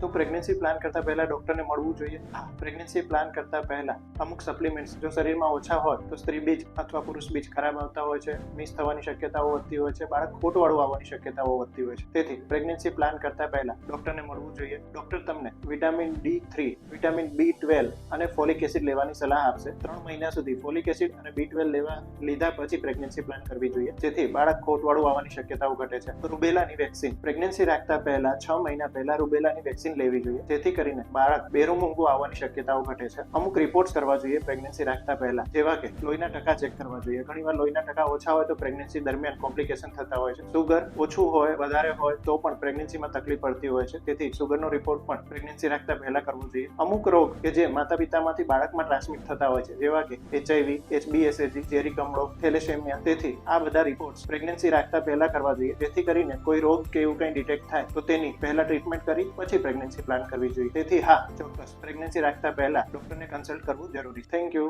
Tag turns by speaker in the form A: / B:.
A: તો pregnancy plan કરતા પહેલા ડોક્ટરને મળવું જોઈએ. પ્રેગ્નન્સી પ્લાન કરતા પહેલા અમુક સપ્લિમેન્ટ્સ જો શરીરમાં ઓછા હોય તો સ્ત્રી બીજ અથવા પુરુષ બીજ ખરાબ આવતા હોય છે, મિસ થવાની શક્યતાઓ વધતી હોય છે, બાળક ખોટવાળું આવવાની શક્યતાઓ વધતી હોય છે. તેથી પ્રેગ્નન્સી પ્લાન કરતા પહેલા ડોક્ટરને મળવું જોઈએ. ડોક્ટર તમને વિટામિન D3, વિટામિન B12 અને ફોલિક એસિડ લેવાની સલાહ આપશે. 3 મહિના સુધી ફોલિક એસિડ અને B12 લીધા પછી પ્રેગ્નન્સી પ્લાન કરવી જોઈએ, જેથી બાળક ખોટવાળું આવવાની શક્યતાઓ ઘટે છે. રૂબેલાની વેક્સિન પ્રેગ્નન્સી રાખતા પહેલા 6 મહિના પહેલા રૂબેલાની વેક્સિન લેવી જોઈએ, જેથી કરીને બાળક બેરું મૂંગું આવવાની શક્યતાઓ ઘટે છે. અમુક રિપોર્ટ્સ કરવા જોઈએ પ્રેગ્નન્સી રાખતા પહેલા, જેવા કે લોહીના ટકા ચેક કરવા જોઈએ. ઘણીવાર લોહીના ટકા ઓછા હોય તો પ્રેગ્નન્સી દરમિયાન કોમ્પ્લિકેશન થતા હોય છે. સુગર ઓછું હોય, વધારે હોય તો પણ પ્રેગ્નન્સીમાં તકલીફ પડતી હોય છે. તેથી સુગરનો રિપોર્ટ પણ પ્રેગ્નન્સી રાખતા પહેલા કરવો જોઈએ. અમુક રોગ કે જે માતા પિતામાંથી બાળકમાં ટ્રાન્સમિટ થતા હોય છે, જેવા કે HIV, HbSAg, ઝેરી કમળો, થેલેસેમિયા. તેથી આ બધા રિપોર્ટ્સ પ્રેગ્નન્સી રાખતા પહેલા કરવા જોઈએ, જેથી કરીને કોઈ રોગ કે એવું કંઈ ડિટેક્ટ થાય તો તેની પહેલા ટ્રીટમેન્ટ કરી પછી પ્રેગ્નન્સી પ્લાન કરવી જોઈએ. તેથી હા, ચોક્કસ પ્રેગ્નન્સી રાખતા પહેલા ડોક્ટરને કન્સલ્ટ કરવું જરૂરી છે. Thank you.